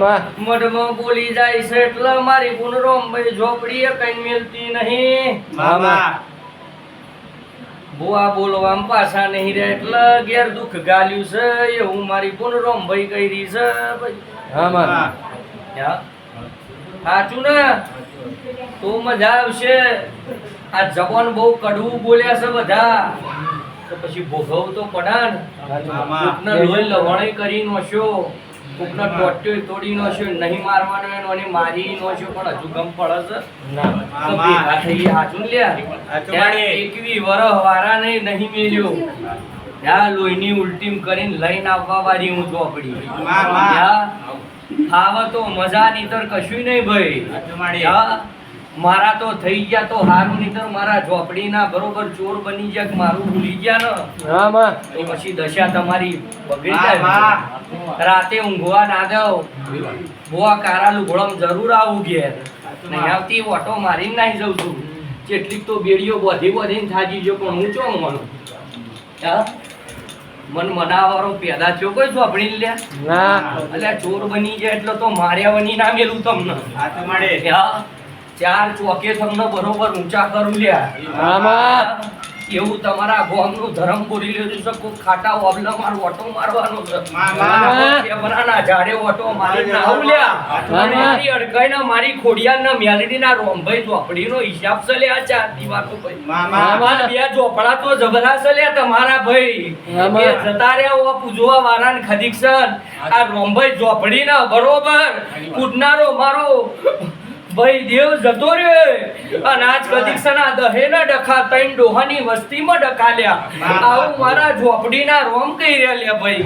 મઢમાં બોલી જાય છે એટલે મારી ગુણરોમભાઈ ઝોપડીએ કઈ મેલતી નહીં. બુઆ બોલવા પાછા નહીં રે એટલે ઘેર દુઃખ ગાલ્યું છે એવું મારી ગુણરોમભાઈ કહી રહી છે ભાઈ. સાચું ને તો મજા આવશે. આ જવાન બહુ કડવું બોલ્યા છે બધા તો પછી ભોગવ તો પડા ને. કોકને લોહી લવણી કરી નોશ્યો, કોકનો ટોટ્યો તોડી નોશ્યો, નહીં મારવાનો એનો અને મારી નોશ્યો પણ હજુ ગમ પડે છે. સાચું લ્યા 21 વર્ષ વાળા નહીં મેલ્યો. ત્યાં લોહીની ઉલટીમ કરીને લઈને આવવા વાળી હું ઝોપડી. ખાવા તો મજા નીતર કશું નહીં ભાઈ. મારા તો થઈ ગયા તો હારું નીતર મારા ઝોપડીના બરોબર ચોર બની ગયા કે મારું ભૂલી ગયા ને તો પછી દશા તમારી બગડી જાય. રાતે ઊંઘવા ના જાવ, બોવા કારા લુગડમ જરૂર આવું ઘેર. નહીં આવતી ઓટો મારીને નાહી જઉં છું. કેટલીક તો બેડીઓ બધીને થાજી ગયો પણ હું ચો મનું. મન મનાવાળો પેદા થયો કોઈ ઝોપડી લ્યા એટલે ચોર બની જાય એટલે તો માર્યા બની ના મેલું તમને. ચાર ચોકે તમને બરોબર ઊંચા કરું લ્યા. એવું તમારા ગામનું ધર્મ પૂરી લીધું છે. કોઈ ખાટા ઓબલા મારો ઓટો મારવાનો છે. ઝાડે ઓટો મારી નાવ લ્યા. અડકાઈ મારી ખોડિયાર ના મેલડી ના રોમભાઈ ઝોપડી નો હિસાબ છે લ્યા. ચાર દીવાનો ભાઈ બે ઝોપડા તો જબરા છે લ્યા તમારા ભાઈ. જતા રહ્યા પૂજવા વાળા ને ખદીક્ષણ આ રોમભાઈ ઝોપડી ના બરોબર કૂટનારો મારો ભાઈ દેવ જતો રે. અને આજ કદીક્ષના દહે ના ડખા તૈન ડોહાની વસ્તીમાં ડકાલ્યા. આવું મારા ઝોપડીના રોમ કહી રહ્યા ભાઈ.